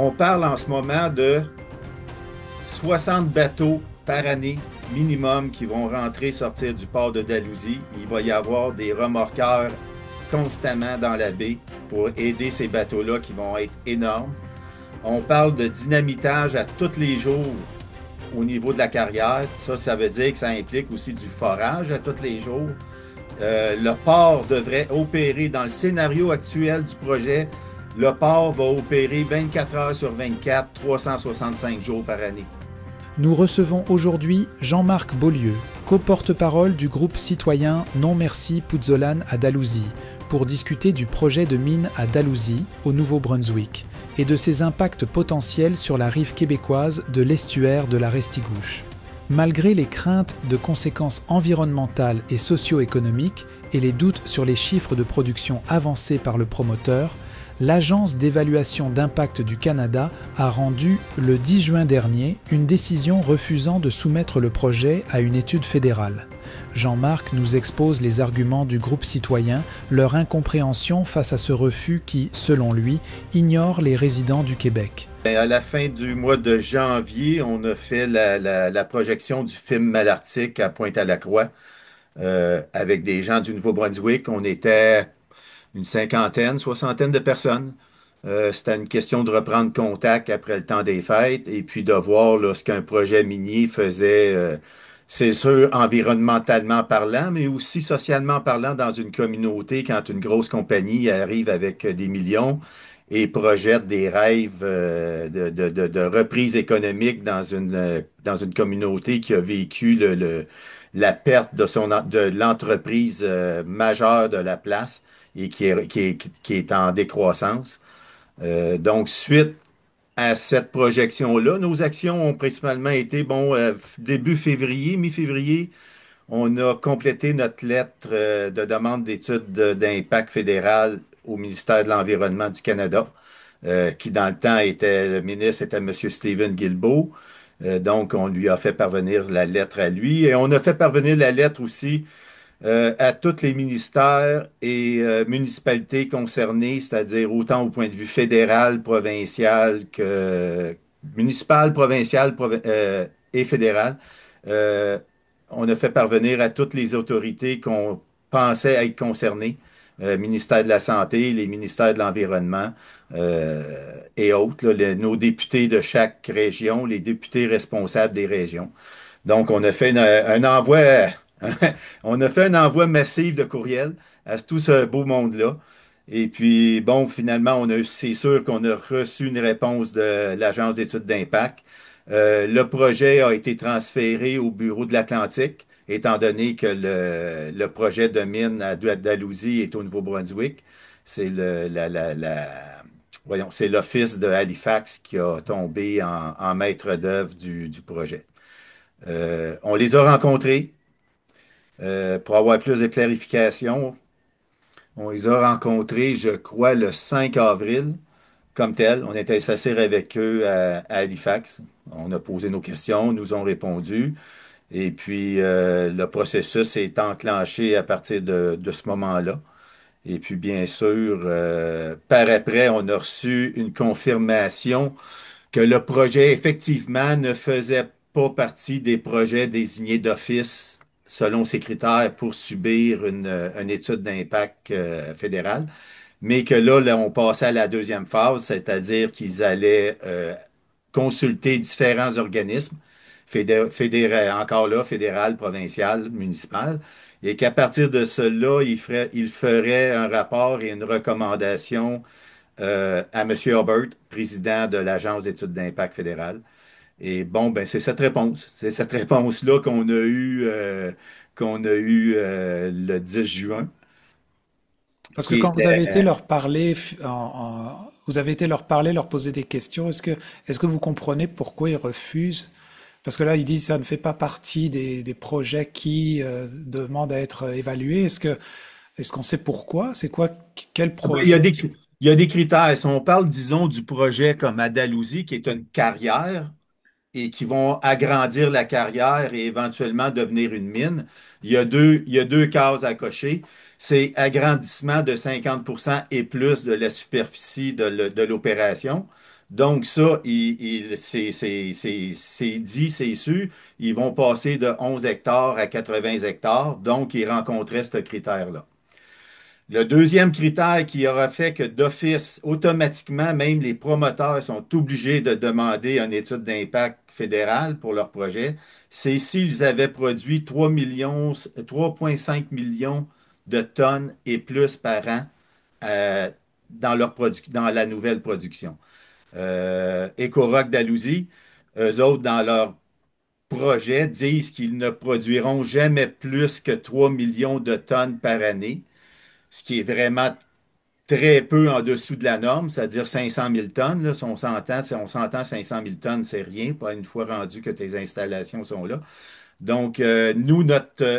On parle en ce moment de 60 bateaux par année minimum qui vont rentrer, sortir du port de Dalhousie. Il va y avoir des remorqueurs constamment dans la baie pour aider ces bateaux-là qui vont être énormes. On parle de dynamitage à tous les jours au niveau de la carrière. Ça veut dire que ça implique aussi du forage à tous les jours. Le port devrait opérer dans le scénario actuel du projet. Le port va opérer 24 heures sur 24, 365 jours par année. Nous recevons aujourd'hui Jean-Marc Beaulieu, co-porte-parole du groupe citoyen Non Merci Puzzolan à Dalhousie, pour discuter du projet de mine à Dalhousie, au Nouveau-Brunswick, et de ses impacts potentiels sur la rive québécoise de l'estuaire de la Restigouche. Malgré les craintes de conséquences environnementales et socio-économiques et les doutes sur les chiffres de production avancés par le promoteur, l'Agence d'évaluation d'impact du Canada a rendu, le 10 juin dernier, une décision refusant de soumettre le projet à une étude fédérale. Jean-Marc nous expose les arguments du groupe citoyen, leur incompréhension face à ce refus qui, selon lui, ignore les résidents du Québec. À la fin du mois de janvier, on a fait la projection du film Malartic à Pointe-à-la-Croix avec des gens du Nouveau-Brunswick. On était une cinquantaine, soixantaine de personnes. C'était une question de reprendre contact après le temps des fêtes et puis de voir là, ce qu'un projet minier faisait, c'est sûr, environnementalement parlant, mais aussi socialement parlant dans une communauté quand une grosse compagnie arrive avec des millions et projette des rêves de reprise économique dans une communauté qui a vécu la perte de l'entreprise majeure de la place et qui est en décroissance. Donc, suite à cette projection-là, nos actions ont principalement été, bon, début février, mi-février, on a complété notre lettre de demande d'études d'impact fédéral au ministère de l'Environnement du Canada, qui dans le temps le ministre était M. Stephen Guilbeault. Donc, on lui a fait parvenir la lettre à lui et on a fait parvenir la lettre aussi à tous les ministères et municipalités concernées, c'est-à-dire autant au point de vue fédéral, provincial que municipal, provincial et fédéral. Euh, on a fait parvenir à toutes les autorités qu'on pensait être concernées, ministère de la Santé, les ministères de l'Environnement et autres, là, nos députés de chaque région, les députés responsables des régions. Donc, on a fait un envoi on a fait un envoi massif de courriels à tout ce beau monde-là. Et puis, bon, finalement, c'est sûr qu'on a reçu une réponse de l'Agence d'études d'impact. Le projet a été transféré au Bureau de l'Atlantique, étant donné que le projet de mine à Dalhousie est au Nouveau-Brunswick. C'est voyons, c'est l'Office de Halifax qui a tombé en maître d'œuvre du projet. On les a rencontrés. Pour avoir plus de clarification, on les a rencontrés, je crois, le 5 avril, comme tel. On était s'asseoir avec eux à Halifax. On a posé nos questions, nous ont répondu. Et puis, le processus est enclenché à partir de ce moment-là. Et puis, bien sûr, par après, on a reçu une confirmation que le projet, effectivement, ne faisait pas partie des projets désignés d'office selon ces critères pour subir une étude d'impact fédérale, mais que là, on passait à la deuxième phase, c'est-à-dire qu'ils allaient consulter différents organismes, encore là, fédéral, provincial, municipal, et qu'à partir de cela, ils feraient un rapport et une recommandation à M. Hubbard, président de l'Agence d'études d'impact fédérale. Et bon, ben c'est cette réponse. C'est cette réponse-là qu'on a eu le 10 juin, Parce que qui quand vous avez été était leur parler, vous avez été leur parler, leur poser des questions, est-ce que vous comprenez pourquoi ils refusent? Parce que là, ils disent que ça ne fait pas partie des projets qui demandent à être évalués. Est-ce qu'on sait pourquoi? C'est quoi, quel ben, il y a projet? il y a des critères. Si on parle, disons, du projet comme Andalousie, qui est une carrière, et qui vont agrandir la carrière et éventuellement devenir une mine, il y a deux cases à cocher. C'est agrandissement de 50% et plus de la superficie de l'opération. Donc ça, c'est dit, c'est sûr, ils vont passer de 11 hectares à 80 hectares, donc ils rencontraient ce critère-là. Le deuxième critère qui aura fait que d'office, automatiquement, même les promoteurs sont obligés de demander une étude d'impact fédéral pour leur projet, c'est s'ils avaient produit 3,5 millions de tonnes et plus par an dans la nouvelle production. Ecoroc d'Alousie, eux autres, dans leur projet, disent qu'ils ne produiront jamais plus que 3 millions de tonnes par année, ce qui est vraiment très peu en dessous de la norme, c'est-à-dire 500 000 tonnes. Là, si on s'entend 500 000 tonnes, c'est rien, pas une fois rendu que tes installations sont là. Donc, nous,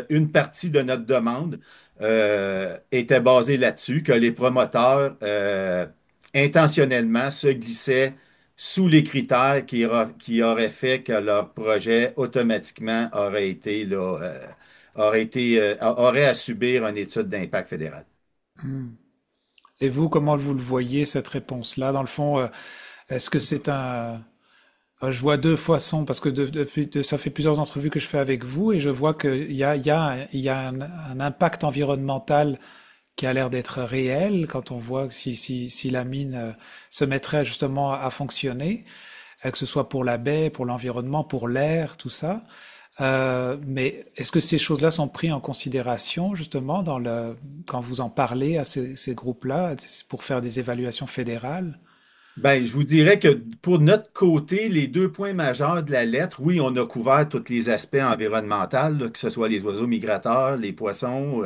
une partie de notre demande était basée là-dessus, que les promoteurs intentionnellement se glissaient sous les critères qui auraient fait que leur projet automatiquement aurait à subir une étude d'impact fédéral. Et vous, comment vous le voyez, cette réponse-là? Dans le fond, est-ce que c'est un... Je vois deux façons, parce que ça fait plusieurs entrevues que je fais avec vous, et je vois qu'il y a un impact environnemental qui a l'air d'être réel quand on voit que si la mine se mettrait justement à fonctionner, que ce soit pour la baie, pour l'environnement, pour l'air, tout ça. Mais est-ce que ces choses-là sont prises en considération justement quand vous en parlez à ces groupes-là pour faire des évaluations fédérales? Ben, je vous dirais que pour notre côté, les deux points majeurs de la lettre, oui, on a couvert tous les aspects environnementaux, là, que ce soit les oiseaux migrateurs, les poissons,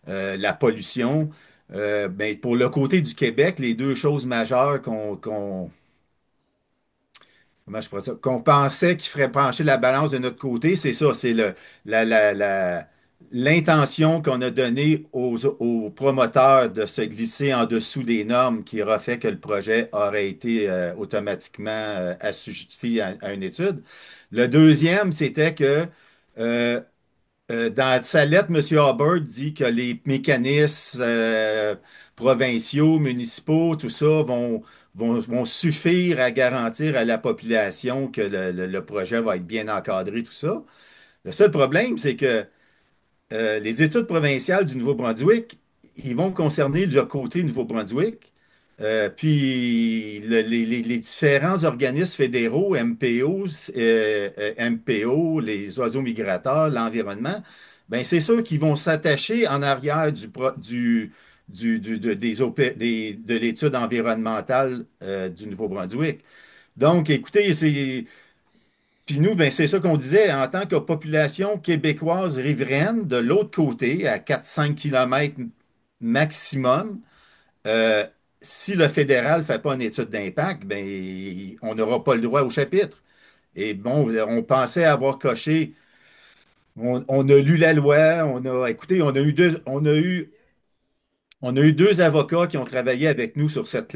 la pollution. Ben, pour le côté du Québec, les deux choses majeures comment je pourrais dire, qu'on pensait qui ferait pencher la balance de notre côté, c'est ça, c'est l'intention qu'on a donnée aux promoteurs de se glisser en dessous des normes qui aura fait que le projet aurait été automatiquement assujetti à une étude. Le deuxième, c'était que euh, dans sa lettre, M. Hubbard dit que les mécanismes provinciaux, municipaux, tout ça vont suffire à garantir à la population que le projet va être bien encadré, tout ça. Le seul problème, c'est que les études provinciales du Nouveau-Brunswick, ils vont concerner le côté Nouveau-Brunswick. Puis les différents organismes fédéraux, MPO, les oiseaux migrateurs, l'environnement, ben c'est sûr qu'ils vont s'attacher en arrière de l'étude environnementale du Nouveau-Brunswick. Donc, écoutez, puis nous, ben, c'est ça qu'on disait, en tant que population québécoise riveraine, de l'autre côté, à 4-5 kilomètres maximum, euh, si le fédéral ne fait pas une étude d'impact, ben, on n'aura pas le droit au chapitre. Et bon, on pensait avoir coché, on a lu la loi, écoutez, on a eu deux avocats qui ont travaillé avec nous sur cette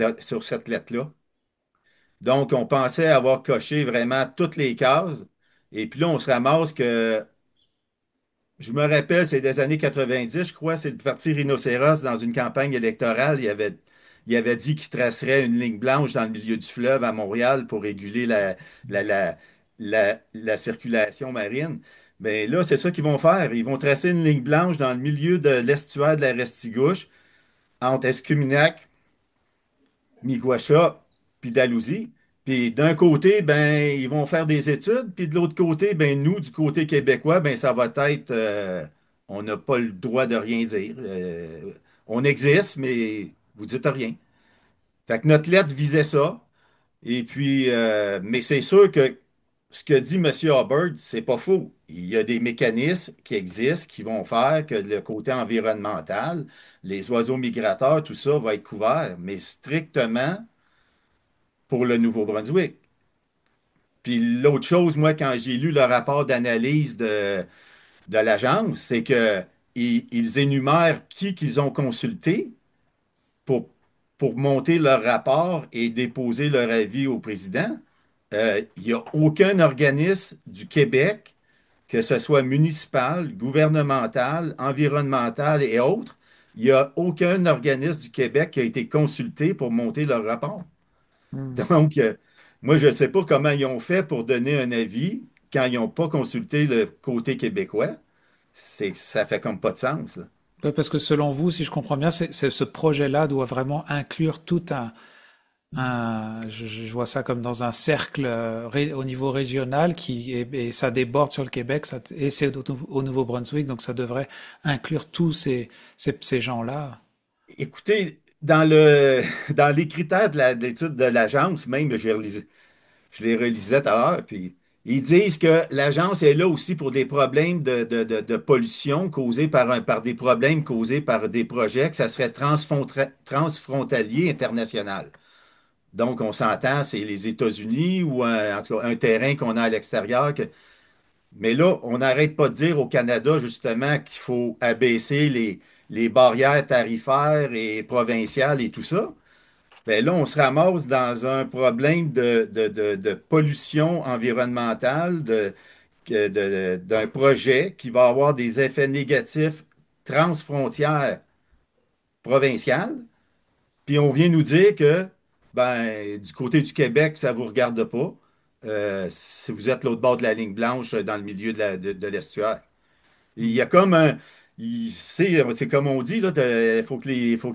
lettre-là. Donc, on pensait avoir coché vraiment toutes les cases. Et puis là, on se ramasse que je me rappelle, c'est des années 90, je crois, c'est le parti Rhinocéros dans une campagne électorale. Il avait dit qu'il tracerait une ligne blanche dans le milieu du fleuve à Montréal pour réguler la, la, la circulation marine. Mais là, c'est ça qu'ils vont faire. Ils vont tracer une ligne blanche dans le milieu de l'estuaire de la Restigouche, entre Escuminac, Miguacha, puis Dalhousie. Puis d'un côté, ben, ils vont faire des études, puis de l'autre côté, ben, nous, du côté québécois, ben, ça va être, on n'a pas le droit de rien dire. On existe, mais vous dites rien. Fait que notre lettre visait ça. Et puis, mais c'est sûr que ce que dit M. Hubbard, c'est pas faux. Il y a des mécanismes qui existent qui vont faire que le côté environnemental, les oiseaux migrateurs, tout ça va être couvert, mais strictement pour le Nouveau-Brunswick. Puis l'autre chose, moi, quand j'ai lu le rapport d'analyse de l'agence, c'est que ils énumèrent qui qu'ils ont consulté pour, pour monter leur rapport et déposer leur avis au président. Il n'y a aucun organisme du Québec, que ce soit municipal, gouvernemental, environnemental et autres, il n'y a aucun organisme du Québec qui a été consulté pour monter leur rapport. Hmm. Donc, moi, je ne sais pas comment ils ont fait pour donner un avis quand ils n'ont pas consulté le côté québécois. Ça fait comme pas de sens, là. Ouais, parce que selon vous, si je comprends bien, ce projet-là doit vraiment inclure tout je vois ça comme dans un cercle au niveau régional et ça déborde sur le Québec et c'est au Nouveau-Brunswick, donc ça devrait inclure tous ces gens-là. Écoutez, dans les critères de l'étude de l'agence, même, je les relisais tout à l'heure, puis ils disent que l'agence est là aussi pour des problèmes de pollution causés par des problèmes causés par des projets, que ça serait transfrontalier international. Donc, on s'entend, c'est les États-Unis ou en tout cas un terrain qu'on a à l'extérieur. Mais là, on n'arrête pas de dire au Canada, justement, qu'il faut abaisser les barrières tarifaires et provinciales et tout ça. Ben là, on se ramasse dans un problème de pollution environnementale, d'un projet qui va avoir des effets négatifs transfrontières provinciales. Puis on vient nous dire que ben, du côté du Québec, ça ne vous regarde pas. Si vous êtes l'autre bord de la ligne blanche dans le milieu de l'estuaire. Il y a comme un. C'est comme on dit, là, faut que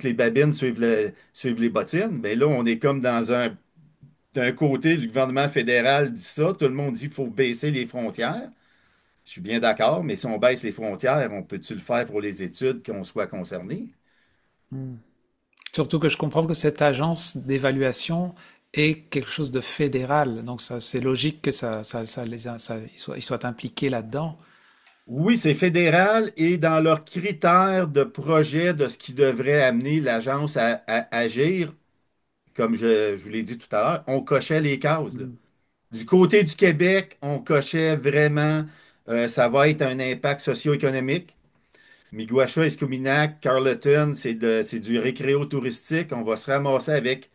les babines suivent les bottines. Mais là, on est comme d'un côté, le gouvernement fédéral dit ça, tout le monde dit qu'il faut baisser les frontières. Je suis bien d'accord, mais si on baisse les frontières, on peut-tu le faire pour les études qu'on soit concerné? Hmm. Surtout que je comprends que cette agence d'évaluation est quelque chose de fédéral, donc ça, c'est logique que ils soient impliqués là-dedans. Oui, c'est fédéral et dans leurs critères de projet de ce qui devrait amener l'agence à agir, comme je vous l'ai dit tout à l'heure, on cochait les cases, là. Hmm. Du côté du Québec, on cochait vraiment, ça va être un impact socio-économique. Miguacha, Escominac, Carleton, c'est du récréo touristique. On va se ramasser avec.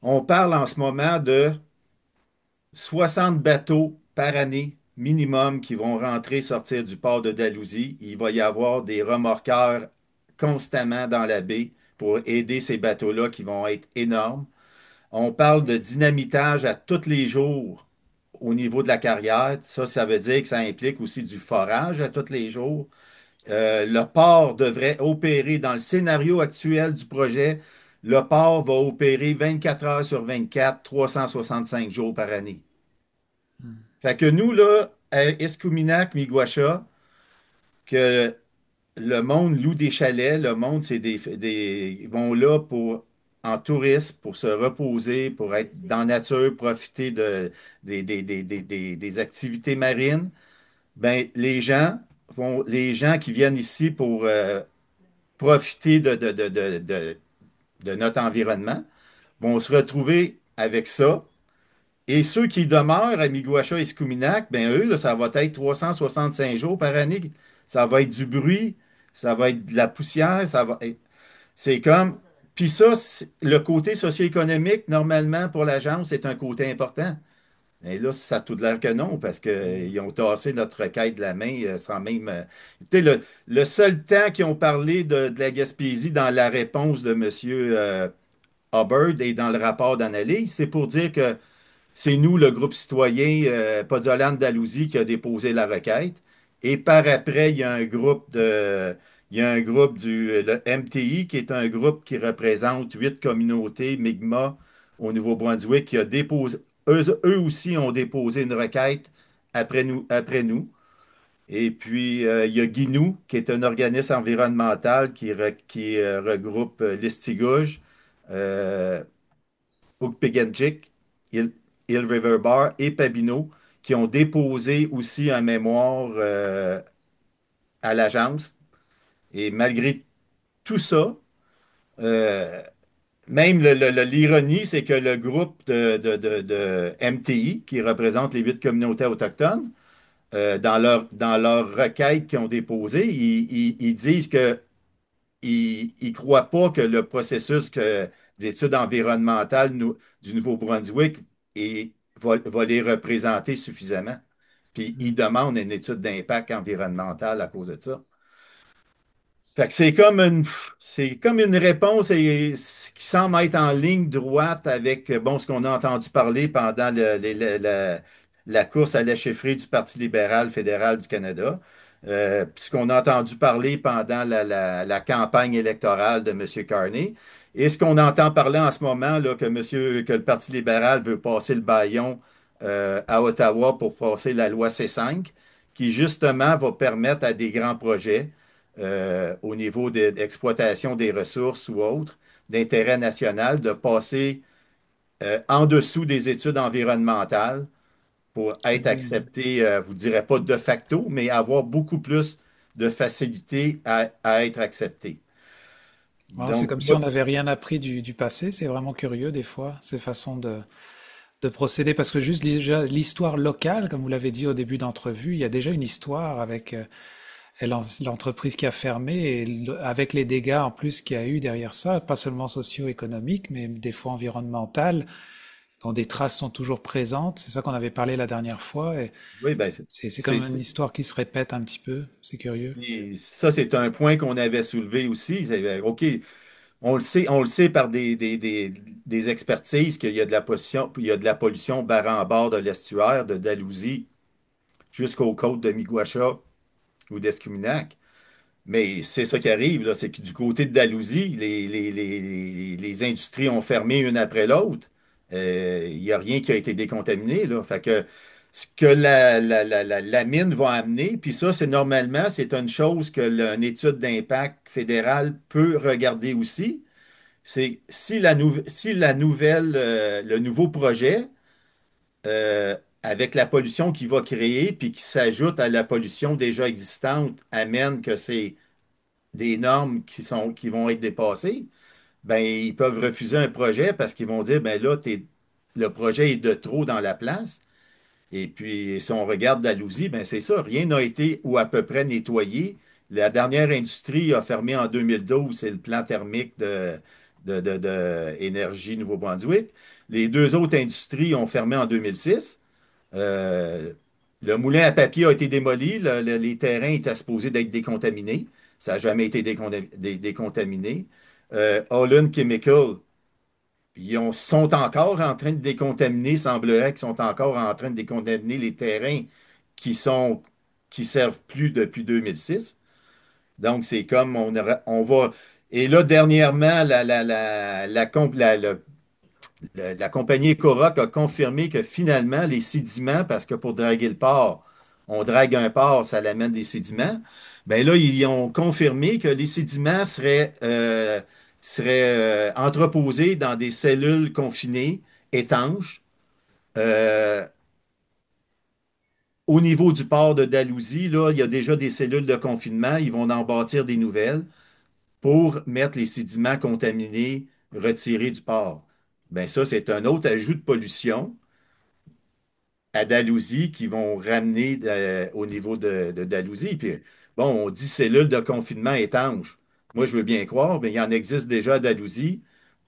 On parle en ce moment de 60 bateaux par année minimum qui vont rentrer, sortir du port de Dalhousie. Il va y avoir des remorqueurs constamment dans la baie pour aider ces bateaux-là qui vont être énormes. On parle de dynamitage à tous les jours au niveau de la carrière. Ça veut dire que ça implique aussi du forage à tous les jours. Le port devrait opérer dans le scénario actuel du projet. Le port va opérer 24 heures sur 24, 365 jours par année. Fait que nous, là, à Escuminac, Miguacha, que le monde loue des chalets, le monde, ils vont là en tourisme, pour se reposer, pour être dans la nature, profiter des activités marines. Ben, les gens qui viennent ici pour profiter de notre environnement vont se retrouver avec ça. Et ceux qui demeurent à Miguacha et Scuminac, ben eux, là, ça va être 365 jours par année. Ça va être du bruit, ça va être de la poussière, c'est comme. Puis ça, le côté socio-économique, normalement, pour l'agence, c'est un côté important. Et là, ça a tout l'air que non, parce qu'ils ont tassé notre requête de la main sans même. Écoutez, le seul temps qu'ils ont parlé de la Gaspésie dans la réponse de M. Hubbard et dans le rapport d'analyse, c'est pour dire que c'est nous, le groupe citoyen Podiolan Dalhousie, qui a déposé la requête. Et par après, il y a un groupe le MTI, qui est un groupe qui représente 8 communautés Mi'kmaq au Nouveau-Brunswick, qui a déposé, eux aussi ont déposé une requête après nous. Et puis, il y a Guinou, qui est un organisme environnemental qui regroupe Listigouge, euh, Ukpegenjik, Hill River Bar et Pabineau, qui ont déposé aussi un mémoire à l'agence. Et malgré tout ça, euh, même l'ironie, c'est que le groupe de MTI, qui représente les 8 communautés autochtones, dans leur requête qu'ils ont déposée, ils disent que ils croient pas que le processus d'études environnementales du Nouveau-Brunswick va les représenter suffisamment. Puis ils demandent une étude d'impact environnemental à cause de ça. Fait que c'est comme une réponse qui semble être en ligne droite avec bon, ce qu'on a entendu parler pendant la course à la chefferie du Parti libéral fédéral du Canada, puis ce qu'on a entendu parler pendant la campagne électorale de M. Carney, et ce qu'on entend parler en ce moment, là, que le Parti libéral veut passer le bâillon à Ottawa pour passer la loi C5, qui justement va permettre à des grands projets au niveau d'exploitation des ressources ou autres, d'intérêt national, de passer en dessous des études environnementales pour être Oui. accepté, vous ne direz pas de facto, mais avoir beaucoup plus de facilité à être accepté. Voilà, c'est Donc, comme si moi, on n'avait rien appris du passé. C'est vraiment curieux des fois, ces façons de procéder. Parce que juste déjà, l'histoire locale, comme vous l'avez dit au début d'entrevue, il y a déjà une histoire avec l'entreprise qui a fermé et avec les dégâts en plus qu'il y a eu derrière ça, pas seulement socio-économiques, mais des fois environnementales, dont des traces sont toujours présentes. C'est ça qu'on avait parlé la dernière fois. Et oui, ben, c'est c'est- comme une c'est- histoire qui se répète un petit peu. C'est curieux. et ça, c'est un point qu'on avait soulevé aussi. OK, on le sait par des expertises qu'il y a de la pollution, il y a de la pollution barre en bord de l'estuaire de Dalhousie jusqu'aux côtes de Miguacha ou d'Escuminac. Mais c'est ça qui arrive, là, c'est que du côté de Dalhousie, les industries ont fermé une après l'autre. Il n'y a rien qui a été décontaminé, là. Fait que ce que la mine va amener, puis ça, c'est une chose que une étude d'impact fédérale peut regarder aussi. C'est si la nouvelle, le nouveau projet, avec la pollution qu'il va créer, puis qui s'ajoute à la pollution déjà existante, amène que c'est des normes qui vont être dépassées, ben, ils peuvent refuser un projet parce qu'ils vont dire, ben là, le projet est de trop dans la place. Et puis, si on regarde Dalhousie, ben c'est ça, rien n'a été ou à peu près nettoyé. La dernière industrie a fermé en 2012, c'est le plan thermique de Énergie Nouveau-Brunswick. Les deux autres industries ont fermé en 2006. Euh, le moulin à papier a été démoli. Les terrains étaient supposés d'être décontaminés. Ça n'a jamais été décontaminé. Holland Chemical, sont encore en train de décontaminer, semblerait qu'ils sont encore en train de décontaminer les terrains qui sont, qui servent plus depuis 2006. Donc, c'est comme on va. Et là, dernièrement, la compagnie Coroc a confirmé que finalement, les sédiments, parce que pour draguer le porc, on drague un porc, ça l'amène des sédiments. Ben là, ils ont confirmé que les sédiments seraient entreposés dans des cellules confinées, étanches, euh, au niveau du port de Dalhousie. Là, il y a déjà des cellules de confinement. Ils vont en bâtir des nouvelles pour mettre les sédiments contaminés retirés du port. Ben ça, c'est un autre ajout de pollution à Dalhousie qui vont ramener au niveau de Dalhousie. Puis, bon, on dit cellules de confinement étanches. Moi, je veux bien croire, mais il y en existe déjà à Dalhousie.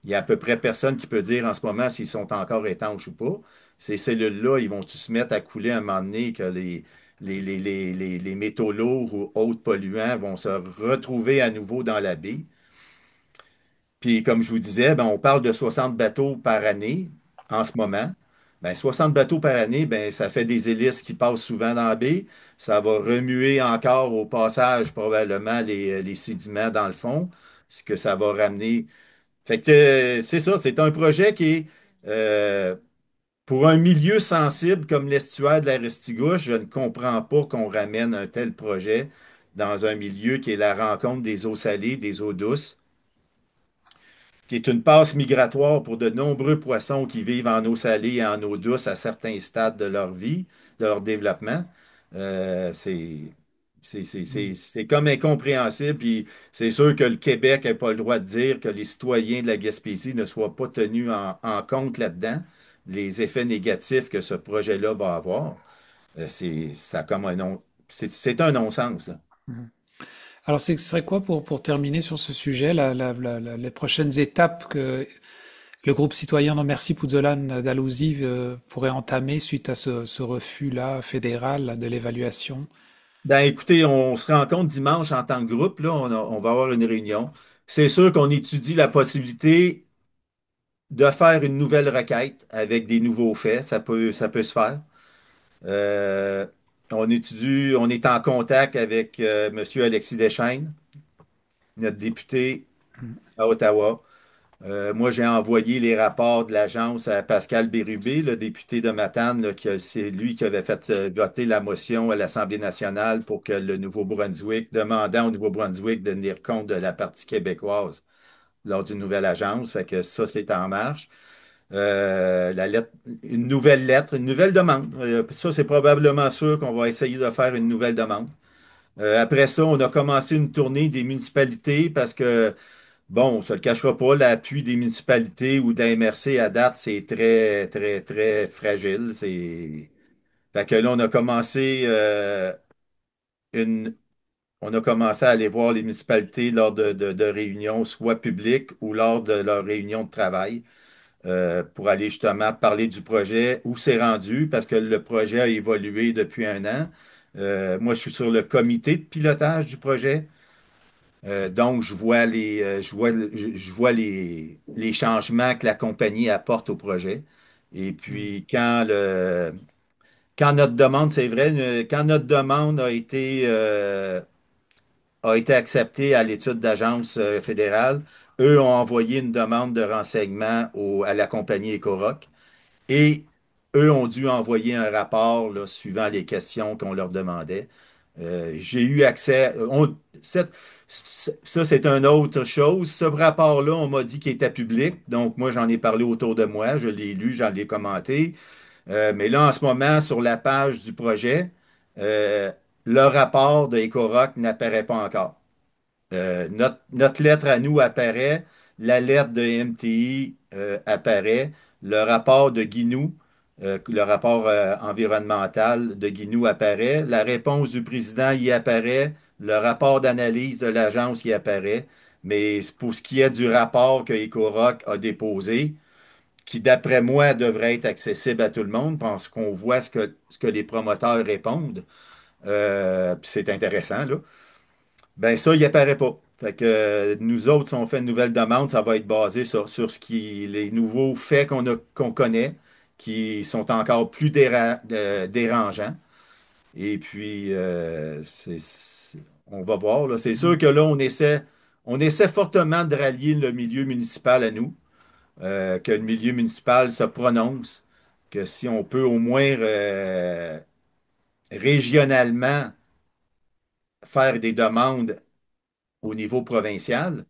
Il y a à peu près personne qui peut dire en ce moment s'ils sont encore étanches ou pas. Ces cellules-là, ils vont-tu se mettre à couler à un moment donné que les métaux lourds ou autres polluants vont se retrouver à nouveau dans la baie? Puis, comme je vous disais, ben, on parle de 60 bateaux par année en ce moment. Ben, 60 bateaux par année, ben, ça fait des hélices qui passent souvent dans la baie. Ça va remuer encore au passage probablement les sédiments dans le fond, ce que ça va ramener. Fait que c'est ça, c'est un projet qui est pour un milieu sensible comme l'estuaire de la Restigouche, je ne comprends pas qu'on ramène un tel projet dans un milieu qui est la rencontre des eaux salées, des eaux douces qui est une passe migratoire pour de nombreux poissons qui vivent en eau salée et en eau douce à certains stades de leur vie, de leur développement. Euh, c'est, c'est comme incompréhensible. Puis c'est sûr que le Québec n'a pas le droit de dire que les citoyens de la Gaspésie ne soient pas tenus en compte là-dedans, les effets négatifs que ce projet-là va avoir. Ça a comme c'est un non-sens, là. Alors, ce serait quoi pour terminer sur ce sujet, les prochaines étapes que le groupe citoyen Non Merci Puzolan d'Alousie pourrait entamer suite à ce refus-là fédéral là, de l'évaluation? Ben écoutez, on se rencontre dimanche en tant que groupe, là, on va avoir une réunion. C'est sûr qu'on étudie la possibilité de faire une nouvelle requête avec des nouveaux faits. Ça peut se faire. Euh, on est en contact avec M. Alexis Deschaines, notre député à Ottawa. Moi, j'ai envoyé les rapports de l'agence à Pascal Bérubé, le député de Matane, là, c'est lui qui avait fait voter la motion à l'Assemblée nationale pour que le Nouveau-Brunswick, demandant au Nouveau-Brunswick de tenir compte de la partie québécoise lors d'une nouvelle agence. Fait que ça, c'est en marche. La lettre, une nouvelle lettre, une nouvelle demande. Ça, c'est probablement sûr qu'on va essayer de faire une nouvelle demande. Après ça, on a commencé une tournée des municipalités parce que bon, on ne se le cachera pas, l'appui des municipalités ou de la MRC à date, c'est très, très, très fragile. Fait que là, une... on a commencé à aller voir les municipalités lors de réunions, soit publiques ou lors de leurs réunions de travail, pour aller justement parler du projet, où c'est rendu, parce que le projet a évolué depuis un an. Moi, je suis sur le comité de pilotage du projet. Donc, je vois les changements que la compagnie apporte au projet. Et puis, quand notre demande, c'est vrai, quand notre demande a été acceptée à l'étude d'agence fédérale, eux ont envoyé une demande de renseignement à la compagnie Ecoroc. Et eux ont dû envoyer un rapport là, suivant les questions qu'on leur demandait. J'ai eu accès. Ça, c'est une autre chose. Ce rapport-là, on m'a dit qu'il était public. Donc, moi, j'en ai parlé autour de moi. Je l'ai lu, j'en ai commenté. Mais là, en ce moment, sur la page du projet, euh, le rapport de Ecoroc n'apparaît pas encore. Notre lettre à nous apparaît, la lettre de MTI apparaît, le rapport de Guinou, le rapport environnemental de Guinou apparaît, la réponse du président y apparaît, le rapport d'analyse de l'agence y apparaît, mais pour ce qui est du rapport que EcoRock a déposé, qui d'après moi devrait être accessible à tout le monde, parce qu'on voit ce que les promoteurs répondent, puis c'est intéressant, là. Ben ça, il apparaît pas. Fait que nous autres, si on fait une nouvelle demande, ça va être basé sur les nouveaux faits qu'on connaît, qui sont encore plus dérangeants. Et puis, on va voir, là. C'est sûr que là, on essaie fortement de rallier le milieu municipal à nous, que le milieu municipal se prononce, que si on peut au moins régionalement faire des demandes au niveau provincial.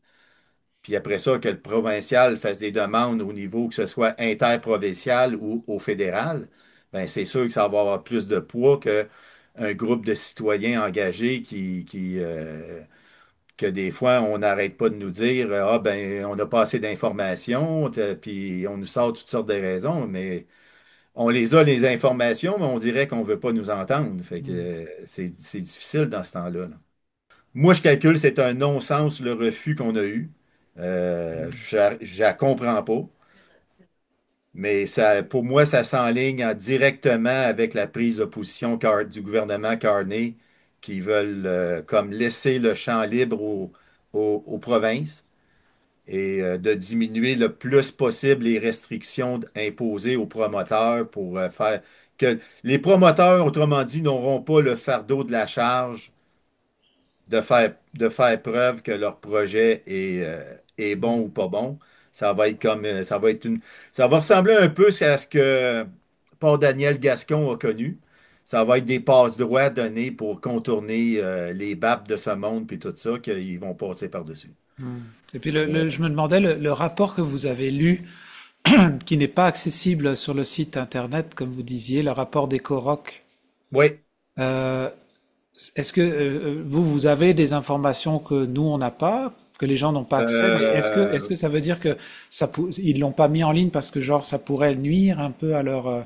Puis après ça, que le provincial fasse des demandes au niveau que ce soit interprovincial ou au fédéral, ben c'est sûr que ça va avoir plus de poids qu'un groupe de citoyens engagés que des fois, on n'arrête pas de nous dire ah ben on n'a pas assez d'informations, puis on nous sort toutes sortes de raisons, mais on les a, les informations, mais on dirait qu'on ne veut pas nous entendre. Fait que c'est difficile dans ce temps-là, là. Moi, je calcule, c'est un non-sens le refus qu'on a eu. Je la comprends pas, mais ça, pour moi, ça s'enligne directement avec la prise de position du gouvernement Carney qui veulent comme laisser le champ libre aux provinces et de diminuer le plus possible les restrictions imposées aux promoteurs pour faire que les promoteurs, autrement dit, n'auront pas le fardeau de la charge de faire preuve que leur projet est bon ou pas bon. Ça va être ça va ressembler un peu à ce que Paul Daniel Gascon a connu. Ça va être des passe-droits donnés pour contourner les BAP de ce monde puis tout ça, qu'ils vont passer par-dessus. Et puis je me demandais, le rapport que vous avez lu, qui n'est pas accessible sur le site internet, comme vous disiez, le rapport d'EcoRock, Oui. euh, est-ce que vous avez des informations que nous, on n'a pas, que les gens n'ont pas accès, mais est-ce Euh, que ça veut dire que ils l'ont pas mis en ligne parce que genre ça pourrait nuire un peu à leur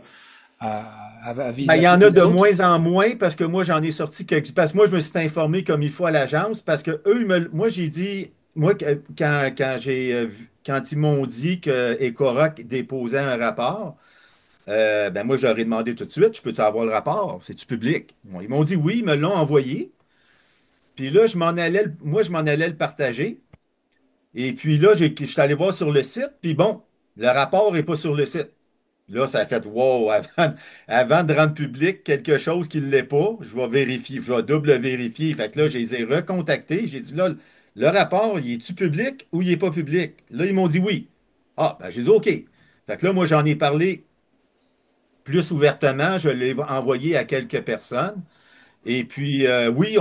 Ben, il y vis-à-vis en a de des autres? moins en moins parce que moi, j'en ai sorti quelques. Parce que moi, je me suis informé comme il faut à l'agence parce que eux, moi, j'ai dit, moi, quand ils m'ont dit que Ecoroc déposait un rapport, Ben moi, je leur ai demandé tout de suite, je peux-tu avoir le rapport? C'est-tu public? Bon, ils m'ont dit oui, ils me l'ont envoyé. Puis là, moi, je m'en allais le partager. Et puis là, je suis allé voir sur le site, puis bon, le rapport n'est pas sur le site. Là, ça a fait wow, avant de rendre public quelque chose qui ne l'est pas, je vais vérifier, je vais double vérifier. Fait que là, je les ai recontactés. J'ai dit là, le rapport, il est-tu public ou il n'est pas public? Là, ils m'ont dit oui. Ah, ben, j'ai dit OK. Fait que là, moi, j'en ai parlé plus ouvertement. Je l'ai envoyé à quelques personnes. Et puis, oui,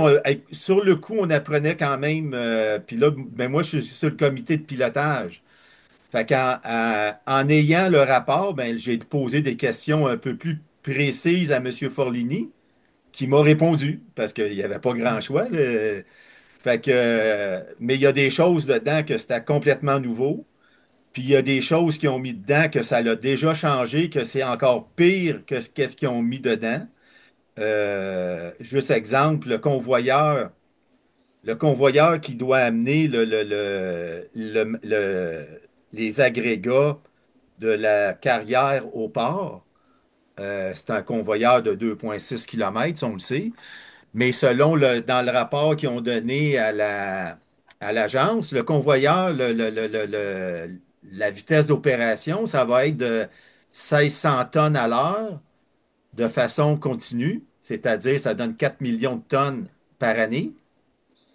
sur le coup, on apprenait quand même. Puis là, ben moi, je suis sur le comité de pilotage. Fait en ayant le rapport, ben, j'ai posé des questions un peu plus précises à M. Forlini, qui m'a répondu, parce qu'il n'y avait pas grand choix. Là. Fait que, mais il y a des choses dedans que c'était complètement nouveau. Puis il y a des choses qui ont mis dedans que ça l'a déjà changé, que c'est encore pire que qu'est-ce qu'ils ont mis dedans. Juste exemple, le convoyeur qui doit amener les agrégats de la carrière au port. C'est un convoyeur de 2,6 km, on le sait. Mais selon dans le rapport qu'ils ont donné à l'agence, le convoyeur, la vitesse d'opération, ça va être de 1600 tonnes à l'heure de façon continue, c'est-à-dire ça donne 4 millions de tonnes par année.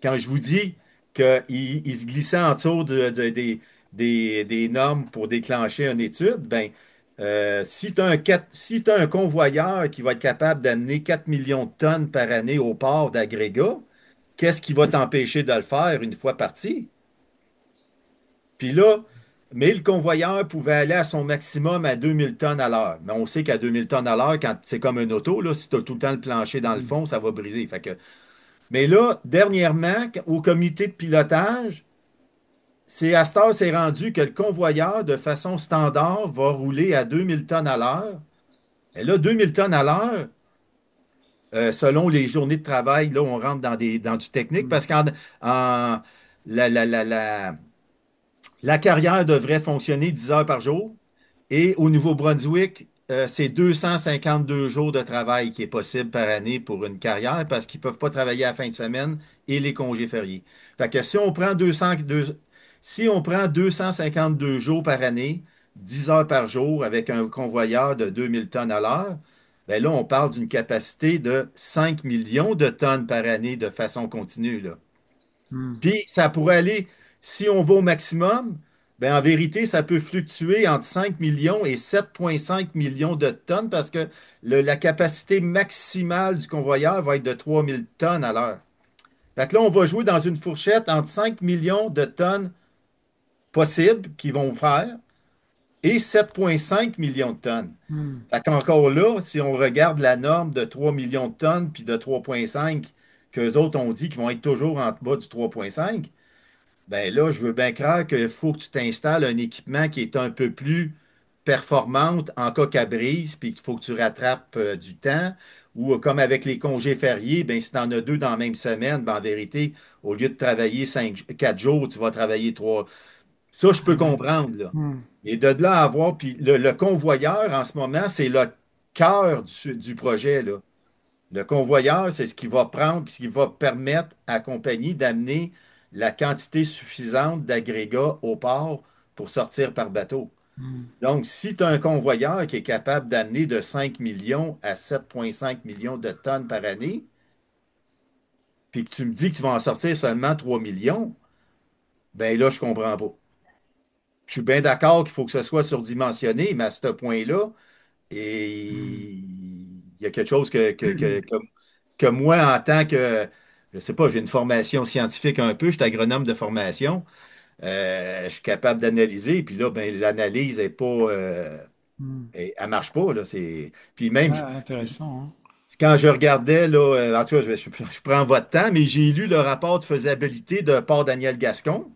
Quand je vous dis qu'il se glissait en dessous des normes pour déclencher une étude, ben, si tu as si t'as un convoyeur qui va être capable d'amener 4 millions de tonnes par année au port d'agrégat, qu'est-ce qui va t'empêcher de le faire une fois parti? Puis là, mais le convoyeur pouvait aller à son maximum à 2000 tonnes à l'heure. Mais on sait qu'à 2000 tonnes à l'heure, quand c'est comme un auto, là, si tu as tout le temps le plancher dans le Mm. fond, ça va briser. Mais là, dernièrement, au comité de pilotage, c'est à cette heure, c'est rendu que le convoyeur, de façon standard, va rouler à 2000 tonnes à l'heure. Et là, 2000 tonnes à l'heure, selon les journées de travail, là, on rentre dans du technique Mm. parce en- la, la, la, la, la carrière devrait fonctionner 10 heures par jour. Et au Nouveau-Brunswick, c'est 252 jours de travail qui est possible par année pour une carrière parce qu'ils ne peuvent pas travailler à la fin de semaine et les congés fériés. Fait que si on prend 252 jours par année, 10 heures par jour avec un convoyeur de 2000 tonnes à l'heure, ben là, on parle d'une capacité de 5 millions de tonnes par année de façon continue, là. Mm. Puis ça pourrait aller, si on va au maximum, ben en vérité, ça peut fluctuer entre 5 millions et 7,5 millions de tonnes parce que la capacité maximale du convoyeur va être de 3000 tonnes à l'heure. Fait que là, on va jouer dans une fourchette entre 5 millions de tonnes possibles qu'ils vont faire et 7,5 millions de tonnes. Mm. Fait qu'encore là, si on regarde la norme de 3 millions de tonnes puis de 3,5 qu'eux autres ont dit qu'ils vont être toujours en bas du 3,5, ben là, je veux bien croire qu'il faut que tu t'installes un équipement qui est un peu plus performante en cas qu'elle brise, puis qu'il faut que tu rattrapes du temps. Ou comme avec les congés fériés, ben, si tu en as deux dans la même semaine, ben, en vérité, au lieu de travailler 4 jours, tu vas travailler 3. Ça, je peux Ah ouais. comprendre, là. Mm. Et de là à avoir, puis le convoyeur, en ce moment, c'est le cœur du projet, là. Le convoyeur, c'est ce qui va prendre, ce qui va permettre à la compagnie d'amener la quantité suffisante d'agrégats au port pour sortir par bateau. Mm. Donc, si tu as un convoyeur qui est capable d'amener de 5 millions à 7,5 millions de tonnes par année, puis que tu me dis que tu vas en sortir seulement 3 millions, ben là, je comprends pas. Je suis bien d'accord qu'il faut que ce soit surdimensionné, mais à ce point-là, Mm. et il y a quelque chose que moi, en tant que, je sais pas, j'ai une formation scientifique un peu, je suis agronome de formation, je suis capable d'analyser, puis là, ben, l'analyse est pas, Mm. elle marche pas, là, puis même, Ah, intéressant, hein. quand je regardais, là, en tout cas, je prends votre temps, mais j'ai lu le rapport de faisabilité de Port Daniel Gascon,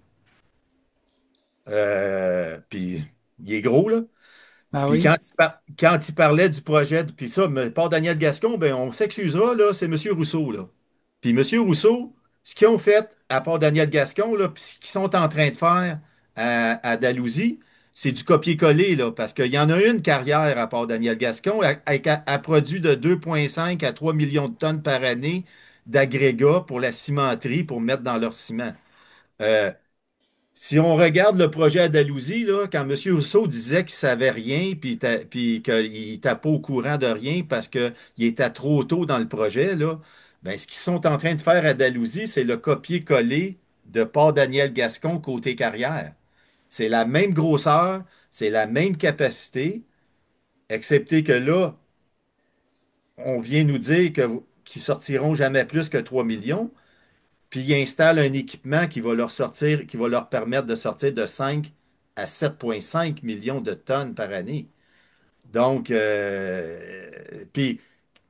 puis il est gros, là. Ah Puis oui? quand il parlait du projet, puis ça, par Daniel Gascon, ben, on s'excusera, là, c'est M. Rousseau, là. Puis M. Rousseau, ce qu'ils ont fait à part Daniel Gascon, là, puis ce qu'ils sont en train de faire à Dalhousie, c'est du copier-coller, là, parce qu'il y en a une carrière à part Daniel Gascon. Elle produit de 2,5 à 3 millions de tonnes par année d'agrégats pour la cimenterie, pour mettre dans leur ciment. Euh, Si on regarde le projet Andalousie, là, quand M. Rousseau disait qu'il savait rien, puis qu'il n'était pas au courant de rien parce qu'il était trop tôt dans le projet, là, ben, ce qu'ils sont en train de faire à Andalousie, c'est le copier-coller de Port Daniel Gascon côté carrière. C'est la même grosseur, c'est la même capacité, excepté que là, on vient nous dire qu'ils sortiront jamais plus que 3 millions. Puis ils installent un équipement qui va leur sortir, qui va leur permettre de sortir de 5 à 7,5 millions de tonnes par année. Donc, puis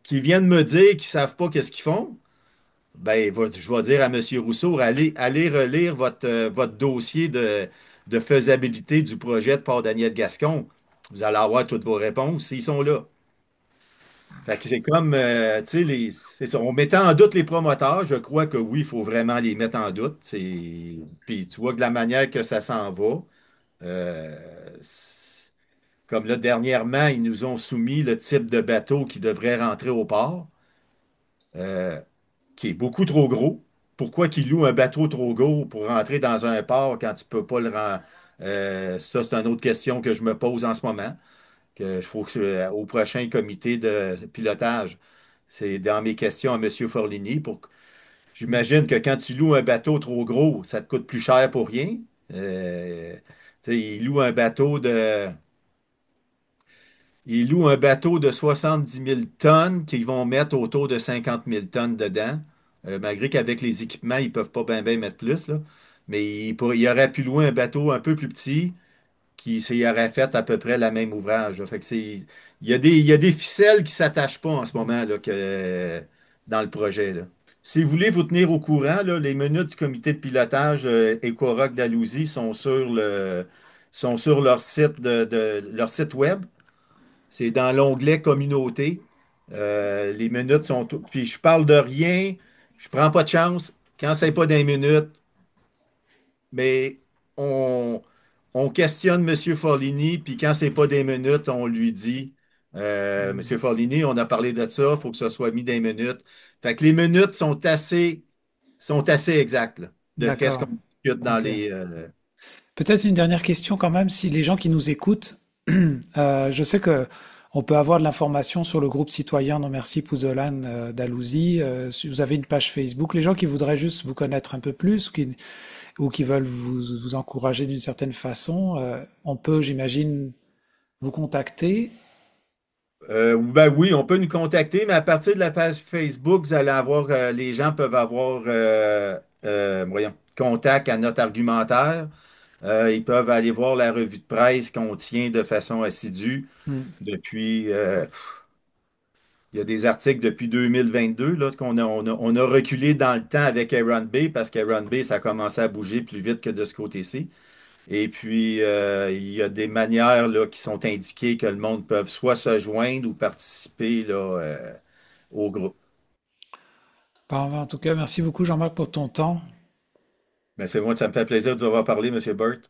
qui viennent me dire qu'ils ne savent pas qu'est-ce qu'ils font, ben, je vais dire à M. Rousseau, allez relire votre dossier de faisabilité du projet de Port-Daniel Gascon. Vous allez avoir toutes vos réponses s'ils sont là. Fait que c'est comme, tu sais, c'est ça. On mettait en doute les promoteurs. Je crois que oui, il faut vraiment les mettre en doute. Puis tu vois que de la manière que ça s'en va, euh, c'est- comme là, dernièrement, ils nous ont soumis le type de bateau qui devrait rentrer au port, euh, qui est beaucoup trop gros. Pourquoi qu'ils louent un bateau trop gros pour rentrer dans un port quand tu peux pas le rendre? Ça, c'est une autre question que je me pose en ce moment que je faut que au prochain comité de pilotage. C'est dans mes questions à M. Forlini. J'imagine que quand tu loues un bateau trop gros, ça te coûte plus cher pour rien. Tu sais, il loue un bateau de 70 000 tonnes qu'ils vont mettre autour de 50 000 tonnes dedans. Malgré qu'avec les équipements, ils ne peuvent pas bien mettre plus, là. Mais il aurait pu louer un bateau un peu plus petit qui s'y aurait fait à peu près la même ouvrage, là. Fait que il y a des ficelles qui ne s'attachent pas en ce moment là, dans le projet, là. Si vous voulez vous tenir au courant, là, les minutes du comité de pilotage EcoRock d'Alousie sont sur leur site leur site web. C'est dans l'onglet communauté. Les minutes sont. Puis je parle de rien, je prends pas de chance. Quand c'est pas des minutes, mais on, on questionne M. Forlini, puis quand c'est pas des minutes, on lui dit Hmm. Monsieur Forlini, on a parlé de ça, il faut que ce soit mis des minutes. Fait que les minutes sont assez exactes là, de qu'est-ce D'accord. qu'on discute dans Ok. les. Peut-être une dernière question quand même, si les gens qui nous écoutent, je sais que on peut avoir de l'information sur le groupe citoyen Non Merci Pouzolan d'Alousie. Si vous avez une page Facebook, les gens qui voudraient juste vous connaître un peu plus ou qui veulent vous encourager d'une certaine façon, on peut, j'imagine, vous contacter. Ben oui, on peut nous contacter, mais à partir de la page Facebook, vous allez avoir, les gens peuvent avoir voyons, contact à notre argumentaire. Ils peuvent aller voir la revue de presse qu'on tient de façon assidue Hmm. depuis. Il y a des articles depuis 2022 là, on a reculé dans le temps avec Aaron Bay parce qu'Aaron Bay, ça a commencé à bouger plus vite que de ce côté-ci. Et puis, il y a des manières là, qui sont indiquées que le monde peut soit se joindre ou participer là, au groupe. Bon, en tout cas, merci beaucoup Jean-Marc pour ton temps. Mais c'est moi, ça me fait plaisir de vous avoir parlé, M. Burt.